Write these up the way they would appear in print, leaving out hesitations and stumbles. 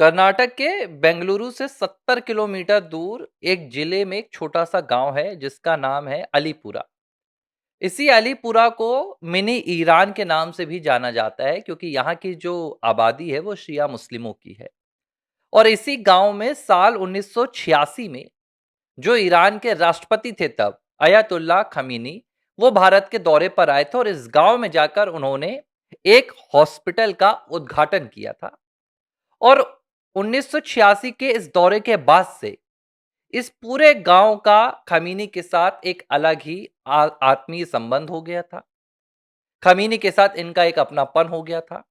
कर्नाटक के बेंगलुरु से 70 किलोमीटर दूर एक जिले में एक छोटा सा गांव है जिसका नाम है अलीपुरा। इसी अलीपुरा को मिनी ईरान के नाम से भी जाना जाता है क्योंकि यहाँ की जो आबादी है वो शिया मुस्लिमों की है। और इसी गांव में साल 1986 में जो ईरान के राष्ट्रपति थे तब अयतुल्ला खमीनी, वो भारत के दौरे पर आए थे और इस गांव में जाकर उन्होंने एक हॉस्पिटल का उद्घाटन किया था। और 1986 के इस दौरे के बाद से इस पूरे गांव का खमीनी के साथ एक अलग ही आत्मीय संबंध हो गया था। खमीनी के साथ इनका एक अपनापन हो गया था।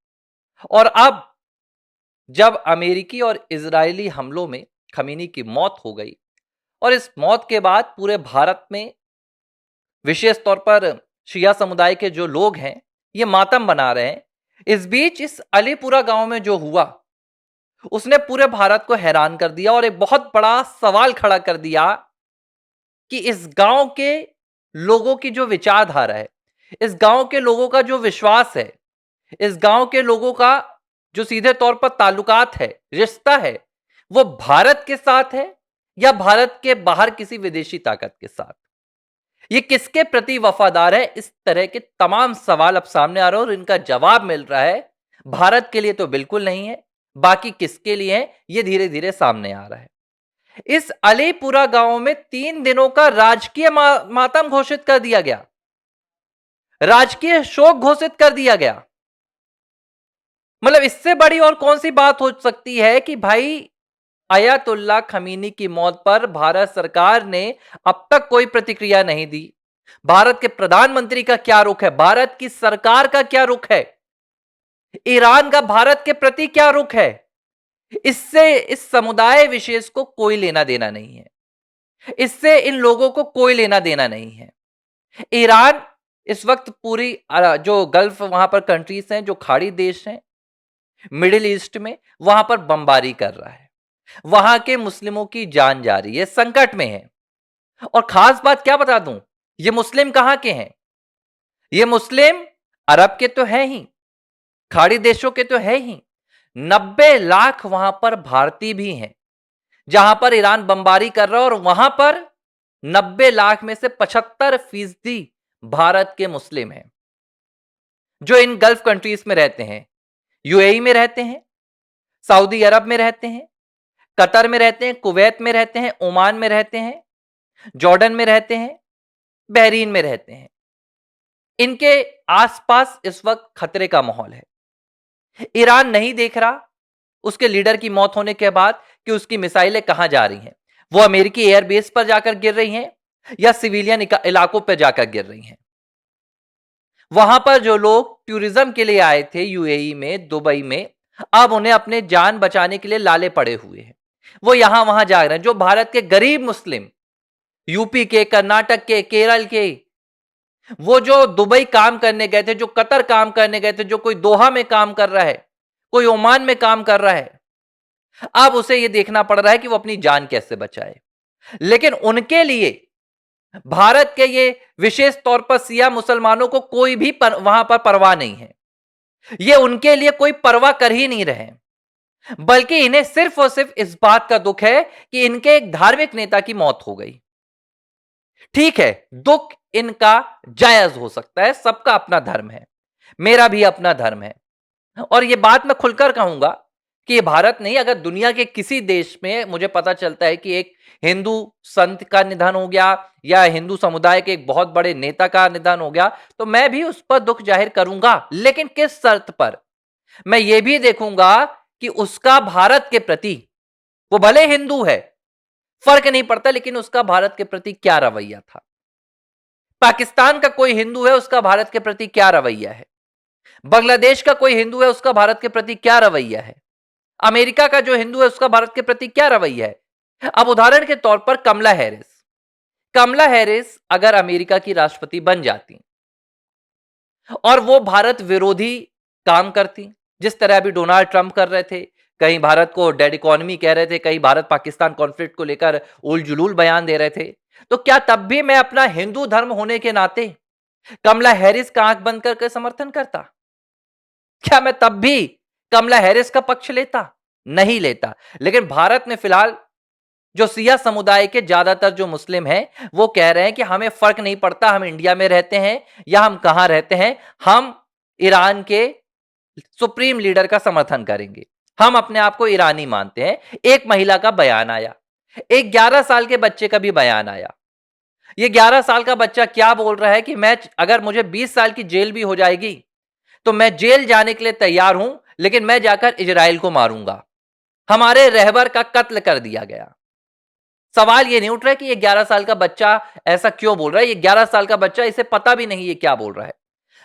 और अब जब अमेरिकी और इजरायली हमलों में खमीनी की मौत हो गई और इस मौत के बाद पूरे भारत में विशेष तौर पर शिया समुदाय के जो लोग हैं ये मातम बना रहे हैं। इस बीच इस अलीपुरा गांव में जो हुआ उसने पूरे भारत को हैरान कर दिया और एक बहुत बड़ा सवाल खड़ा कर दिया कि इस गांव के लोगों की जो विचारधारा है, इस गांव के लोगों का जो विश्वास है, इस गांव के लोगों का जो सीधे तौर पर ताल्लुकात है, रिश्ता है, वो भारत के साथ है या भारत के बाहर किसी विदेशी ताकत के साथ। ये किसके प्रति वफादार है, इस तरह के तमाम सवाल अब सामने आ रहे हैं और इनका जवाब मिल रहा है भारत के लिए तो बिल्कुल नहीं है, बाकी किसके लिए है ये धीरे धीरे सामने आ रहा है। इस अलीपुरा गांव में 3 दिनों का राजकीय मातम घोषित कर दिया गया, राजकीय शोक घोषित कर दिया गया। मतलब इससे बड़ी और कौन सी बात हो सकती है कि भाई अयतुल्ला खमीनी की मौत पर भारत सरकार ने अब तक कोई प्रतिक्रिया नहीं दी। भारत के प्रधानमंत्री का क्या रुख है, भारत की सरकार का क्या रुख है, ईरान का भारत के प्रति क्या रुख है, इससे इस समुदाय विशेष को कोई लेना देना नहीं है। इससे इन लोगों को कोई लेना देना नहीं है। ईरान इस वक्त पूरी जो गल्फ वहां पर कंट्रीज हैं, जो खाड़ी देश हैं मिडिल ईस्ट में, वहां पर बमबारी कर रहा है। वहां के मुस्लिमों की जान जा रही है, संकट में है। और खास बात क्या बता दूं, ये मुस्लिम कहां के हैं? ये मुस्लिम अरब के तो है ही, खाड़ी देशों के तो है ही, 90 लाख वहां पर भारतीय भी हैं। जहां पर ईरान बमबारी कर रहा है और वहां पर 90 लाख में से 75% भारत के मुस्लिम हैं जो इन गल्फ कंट्रीज में रहते हैं, यूएई में रहते हैं, सऊदी अरब में रहते हैं, कतर में रहते हैं, कुवैत में रहते हैं, ओमान में रहते हैं, जॉर्डन में रहते हैं, बहरीन में रहते हैं। इनके आसपास इस वक्त खतरे का माहौल है। ईरान नहीं देख रहा उसके लीडर की मौत होने के बाद कि उसकी मिसाइलें कहां जा रही हैं, वो अमेरिकी एयरबेस पर जाकर गिर रही हैं या सिविलियन इलाकों पर जाकर गिर रही हैं। वहां पर जो लोग टूरिज्म के लिए आए थे यूएई में, दुबई में, अब उन्हें अपने जान बचाने के लिए लाले पड़े हुए हैं। वो यहां वहां जा रहे हैं। जो भारत के गरीब मुस्लिम, यूपी के, कर्नाटक के, केरल के, वो जो दुबई काम करने गए थे, जो कतर काम करने गए थे, जो कोई दोहा में काम कर रहा है, कोई ओमान में काम कर रहा है, अब उसे यह देखना पड़ रहा है कि वो अपनी जान कैसे बचाए। लेकिन उनके लिए भारत के ये विशेष तौर पर सिया मुसलमानों को कोई भी वहां पर परवाह नहीं है। ये उनके लिए कोई परवाह कर ही नहीं रहे, बल्कि इन्हें सिर्फ और सिर्फ इस बात का दुख है कि इनके एक धार्मिक नेता की मौत हो गई। ठीक है, दुख इनका जायज हो सकता है, सबका अपना धर्म है, मेरा भी अपना धर्म है। और यह बात मैं खुलकर कहूंगा कि ये भारत नहीं, अगर दुनिया के किसी देश में मुझे पता चलता है कि एक हिंदू संत का निधन हो गया या हिंदू समुदाय के एक बहुत बड़े नेता का निधन हो गया, तो मैं भी उस पर दुख जाहिर करूंगा। लेकिन किस शर्त पर? मैं ये भी देखूंगा कि उसका भारत के प्रति, वो भले हिंदू है, फर्क नहीं पड़ता, लेकिन उसका भारत के प्रति क्या रवैया था। पाकिस्तान का कोई हिंदू है, उसका भारत के प्रति क्या रवैया है। बांग्लादेश का कोई हिंदू है, उसका भारत के प्रति क्या रवैया है। अमेरिका का जो हिंदू है, उसका भारत के प्रति क्या रवैया है। अब उदाहरण के तौर पर कमला हैरिस अगर अमेरिका की राष्ट्रपति बन जाती और वो भारत विरोधी काम करती, जिस तरह अभी डोनाल्ड ट्रंप कर रहे थे, कहीं भारत को डेड इकोनॉमी कह रहे थे, कहीं भारत पाकिस्तान कॉन्फ्लिक्ट को लेकर उल जुलूल बयान दे रहे थे, तो क्या तब भी मैं अपना हिंदू धर्म होने के नाते कमला हैरिस का आंख बंद करके समर्थन करता? क्या मैं तब भी कमला हैरिस का पक्ष लेता? नहीं लेता। लेकिन भारत में फिलहाल जो सिया समुदाय के ज्यादातर जो मुस्लिम हैं, वो कह रहे हैं कि हमें फर्क नहीं पड़ता, हम इंडिया में रहते हैं या हम कहां रहते हैं, हम ईरान के सुप्रीम लीडर का समर्थन करेंगे, हम अपने आप को ईरानी मानते हैं। एक महिला का बयान आया, एक 11 साल के बच्चे का भी बयान आया। ये 11 साल का बच्चा क्या बोल रहा है कि मैं, अगर मुझे 20 साल की जेल भी हो जाएगी तो मैं जेल जाने के लिए तैयार हूं, लेकिन मैं जाकर इजराइल को मारूंगा, हमारे रहबर का कत्ल कर दिया गया। सवाल ये नहीं उठ रहा है कि ये 11 साल का बच्चा ऐसा क्यों बोल रहा है। ये 11 साल का बच्चा, इसे पता भी नहीं ये क्या बोल रहा है,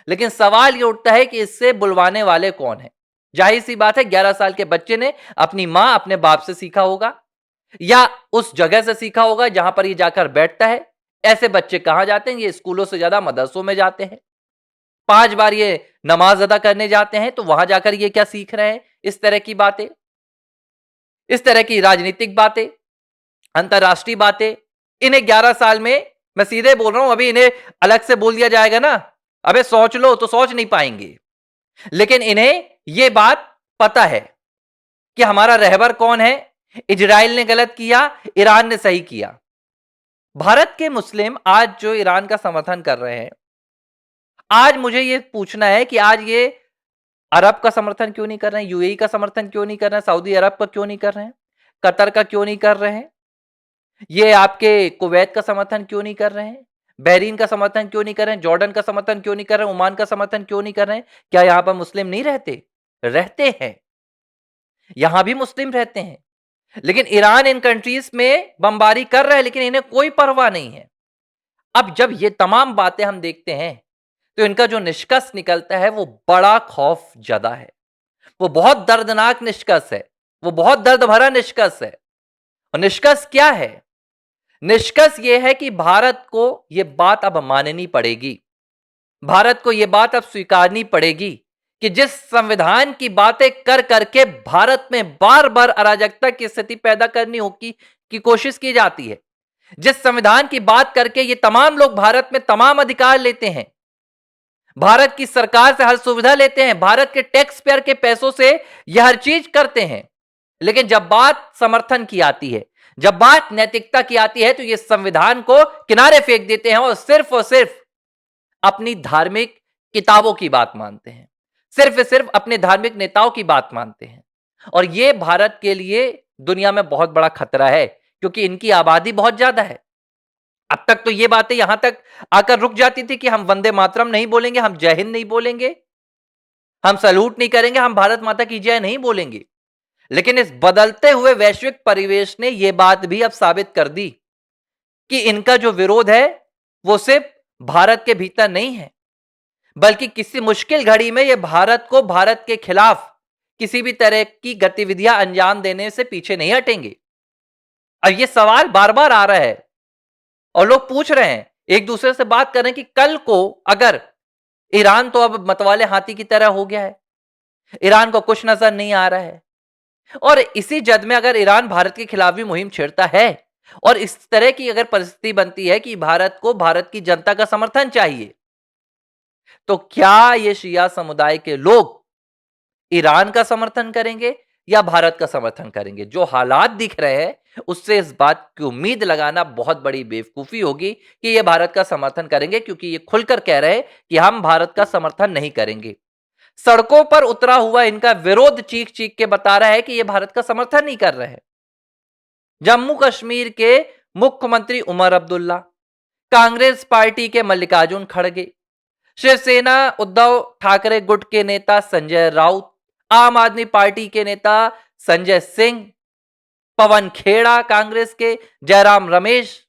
लेकिन सवाल ये उठता है कि इससे बुलवाने वाले कौन है। जाहिर सी बात है 11 साल के बच्चे ने अपनी मां, अपने बाप से सीखा होगा या उस जगह से सीखा होगा जहां पर ये जाकर बैठता है। ऐसे बच्चे कहां जाते हैं? ये स्कूलों से ज्यादा मदरसों में जाते हैं। 5 बार ये नमाज अदा करने जाते हैं, तो वहां जाकर ये क्या सीख रहे हैं? इस तरह की बातें, इस तरह की राजनीतिक बातें, अंतरराष्ट्रीय बातें। इन्हें 11 साल में, मैं सीधे बोल रहा हूं, अभी इन्हें अलग से बोल दिया जाएगा ना, अबे सोच लो, तो सोच नहीं पाएंगे। लेकिन इन्हें यह बात पता है कि हमारा रहबर कौन है, इजराइल ने गलत किया, ईरान ने सही किया। भारत के मुस्लिम आज जो ईरान का समर्थन कर रहे हैं, आज मुझे यह पूछना है कि आज ये अरब का समर्थन क्यों नहीं कर रहे हैं, यूएई का समर्थन क्यों नहीं कर रहे हैं, सऊदी अरब का क्यों नहीं कर रहे हैं, कतर का क्यों नहीं कर रहे हैं, ये आपके कुवैत का समर्थन क्यों नहीं कर रहे हैं, बहरीन का समर्थन क्यों नहीं कर रहे हैं, जॉर्डन का समर्थन क्यों नहीं कर रहे हैं, ओमान का समर्थन क्यों नहीं कर रहे हैं? क्या यहां पर मुस्लिम नहीं रहते? रहते हैं, यहां भी मुस्लिम रहते हैं। लेकिन ईरान इन कंट्रीज में बमबारी कर रहा है, लेकिन इन्हें कोई परवाह नहीं है। अब जब ये तमाम बातें हम देखते हैं, तो इनका जो निष्कर्ष निकलता है वो बड़ा खौफ जदा है, वो बहुत दर्दनाक निष्कर्ष है, वो बहुत दर्द भरा निष्कर्ष है। और निष्कर्ष क्या है? निष्कर्ष यह है कि भारत को यह बात अब माननी पड़ेगी, भारत को यह बात अब स्वीकारनी पड़ेगी कि जिस संविधान की बातें कर करके भारत में बार बार अराजकता की स्थिति पैदा करनी होगी की कोशिश की जाती है, जिस संविधान की बात करके ये तमाम लोग भारत में तमाम अधिकार लेते हैं, भारत की सरकार से हर सुविधा लेते हैं, भारत के टैक्स पेयर के पैसों से यह हर चीज करते हैं, लेकिन जब बात समर्थन की आती है, जब बात नैतिकता की आती है, तो ये संविधान को किनारे फेंक देते हैं और सिर्फ अपनी धार्मिक किताबों की बात मानते हैं, सिर्फ अपने धार्मिक नेताओं की बात मानते हैं। और यह भारत के लिए दुनिया में बहुत बड़ा खतरा है, क्योंकि इनकी आबादी बहुत ज्यादा है। अब तक तो ये बातें यहां तक आकर रुक जाती थी कि हम वंदे मातरम नहीं बोलेंगे, हम जय हिंद नहीं बोलेंगे, हम सैल्यूट नहीं करेंगे, हम भारत माता की जय नहीं बोलेंगे। लेकिन इस बदलते हुए वैश्विक परिवेश ने यह बात भी अब साबित कर दी कि इनका जो विरोध है वो सिर्फ भारत के भीतर नहीं है, बल्कि किसी मुश्किल घड़ी में यह भारत को, भारत के खिलाफ किसी भी तरह की गतिविधियां अंजाम देने से पीछे नहीं हटेंगे। और यह सवाल बार बार आ रहा है और लोग पूछ रहे हैं, एक दूसरे से बात कर रहे हैं कि कल को अगर ईरान तो अब मतवाले हाथी की तरह हो गया है, ईरान को कुछ नजर नहीं आ रहा है, और इसी जद में अगर ईरान भारत के खिलाफ भी मुहिम छेड़ता है और इस तरह की अगर परिस्थिति बनती है कि भारत को, भारत की जनता का समर्थन चाहिए, तो क्या ये शिया समुदाय के लोग ईरान का समर्थन करेंगे या भारत का समर्थन करेंगे? जो हालात दिख रहे हैं उससे इस बात की उम्मीद लगाना बहुत बड़ी बेवकूफी होगी कि ये भारत का समर्थन करेंगे, क्योंकि ये खुलकर कह रहे हैं कि हम भारत का समर्थन नहीं करेंगे। सड़कों पर उतरा हुआ इनका विरोध चीख चीख के बता रहा है कि ये भारत का समर्थन नहीं कर रहे हैं। जम्मू कश्मीर के मुख्यमंत्री उमर अब्दुल्ला, कांग्रेस पार्टी के मल्लिकार्जुन खड़गे, शिवसेना उद्धव ठाकरे गुट के नेता संजय राउत, आम आदमी पार्टी के नेता संजय सिंह, पवन खेड़ा कांग्रेस के, जयराम रमेश,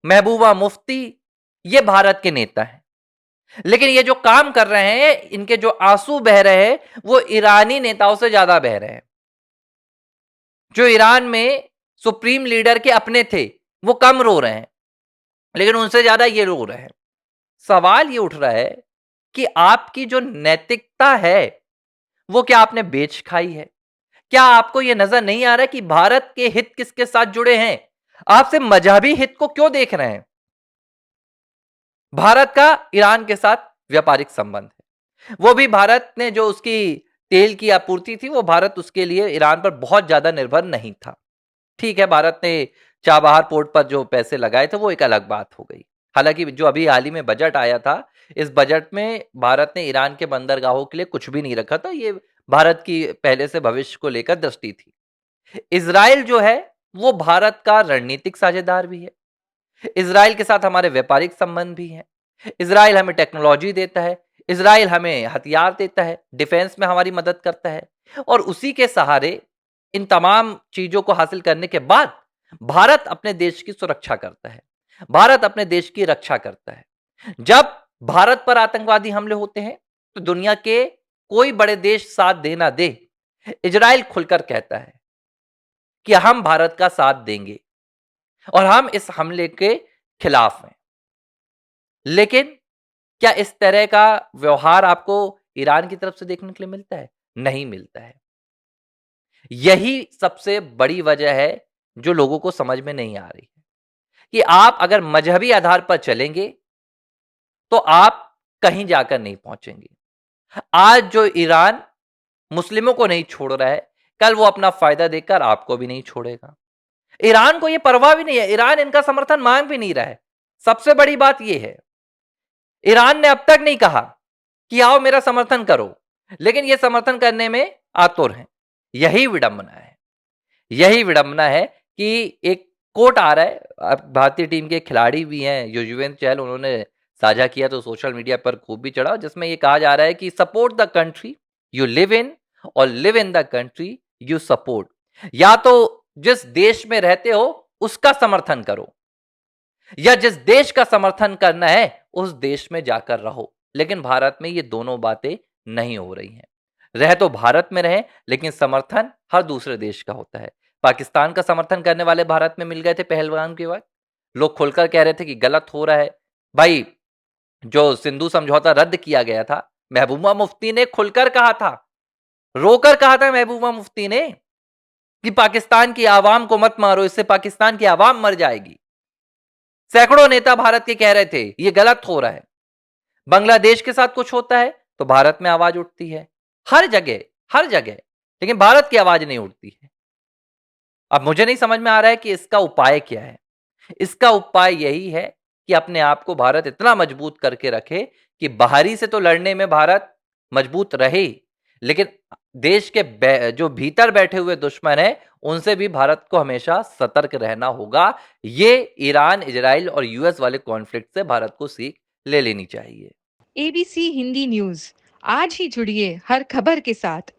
महबूबा मुफ्ती, ये भारत के नेता हैं। लेकिन ये जो काम कर रहे हैं, इनके जो आंसू बह रहे हैं वो ईरानी नेताओं से ज्यादा बह रहे हैं। जो ईरान में सुप्रीम लीडर के अपने थे वो कम रो रहे हैं, लेकिन उनसे ज्यादा ये रो रहे हैं। सवाल ये उठ रहा है कि आपकी जो नैतिकता है वो क्या आपने बेच खाई है? क्या आपको यह नजर नहीं आ रहा कि भारत के हित किसके साथ जुड़े हैं? आप सिर्फ मजहबी हित को क्यों देख रहे हैं? भारत का ईरान के साथ व्यापारिक संबंध है, वो भी भारत ने जो उसकी तेल की आपूर्ति थी, वो भारत उसके लिए ईरान पर बहुत ज़्यादा निर्भर नहीं था। ठीक है, भारत ने चाबहार पोर्ट पर जो पैसे लगाए थे, वो एक अलग बात हो गई। हालाँकि जो अभी हाल ही में बजट आया था, इस बजट में भारत ने ईरान के बंदरगाहों के लिए कुछ भी नहीं रखा था। ये भारत की पहले से भविष्य को लेकर दृष्टि थी। इज़राइल जो है, वो भारत का रणनीतिक साझेदार भी है। इज़राइल के साथ हमारे व्यापारिक संबंध भी हैं। इज़राइल हमें टेक्नोलॉजी देता है, इज़राइल हमें हथियार देता है, डिफेंस में हमारी मदद करता है और उसी के सहारे इन तमाम चीज़ों को हासिल करने के बाद भारत अपने देश की सुरक्षा करता है। भारत अपने देश की रक्षा करता है। जब भारत पर आतंकवादी हमले होते हैं, तो दुनिया के कोई बड़े देश साथ दे ना दे, इज़राइल खुलकर कहता है कि हम भारत का साथ देंगे और हम इस हमले के खिलाफ हैं। लेकिन क्या इस तरह का व्यवहार आपको ईरान की तरफ से देखने के लिए मिलता है? नहीं मिलता है। यही सबसे बड़ी वजह है जो लोगों को समझ में नहीं आ रही है कि आप अगर मजहबी आधार पर चलेंगे तो आप कहीं जाकर नहीं पहुंचेंगे। आज जो ईरान मुस्लिमों को नहीं छोड़ रहा है, कल वो अपना फायदा देखकर आपको भी नहीं छोड़ेगा। ईरान को यह परवाह भी नहीं है, ईरान इनका समर्थन मांग भी नहीं रहा है। सबसे बड़ी बात यह है, ईरान ने अब तक नहीं कहा कि आओ मेरा समर्थन करो, लेकिन यह समर्थन करने में आतुर हैं। यही विडंबना है। यही विडंबना है कि एक कोट आ रहा है, भारतीय टीम के खिलाड़ी भी हैं, युजवेंद्र चहल, उन्होंने साझा किया तो सोशल मीडिया पर खूब भी चढ़ा, जिसमें ये कहा जा रहा है कि support the country you live in और live in the country you support. या तो जिस देश में रहते हो उसका समर्थन करो, या जिस देश का समर्थन करना है उस देश में जाकर रहो। लेकिन भारत में ये दोनों बातें नहीं हो रही हैं। रह तो भारत में रहे, लेकिन समर्थन हर दूसरे देश का होता है। पाकिस्तान का समर्थन करने वाले भारत में मिल गए थे पहलगाम के बाद। लोग खुलकर कह रहे थे कि गलत हो रहा है। भाई, जो सिंधु समझौता रद्द किया गया था, महबूबा मुफ्ती ने खुलकर कहा था, रोकर कहा था महबूबा मुफ्ती ने कि पाकिस्तान की आवाम को मत मारो, इससे पाकिस्तान की आवाम मर जाएगी। सैकड़ों नेता भारत के कह रहे थे ये गलत हो रहा है। बांग्लादेश के साथ कुछ होता है तो भारत में आवाज उठती है, हर जगह, हर जगह, लेकिन भारत की आवाज नहीं उठती है। अब मुझे नहीं समझ में आ रहा है कि इसका उपाय क्या है। इसका उपाय यही है कि अपने आप को भारत इतना मजबूत करके रखे कि बाहरी से तो लड़ने में भारत मजबूत रहे, लेकिन देश के जो भीतर बैठे हुए दुश्मन हैं, उनसे भी भारत को हमेशा सतर्क रहना होगा। ये ईरान, इजराइल और यूएस वाले कॉन्फ्लिक्ट से भारत को सीख ले लेनी चाहिए। एबीसी हिंदी न्यूज, आज ही जुड़िए हर खबर के साथ।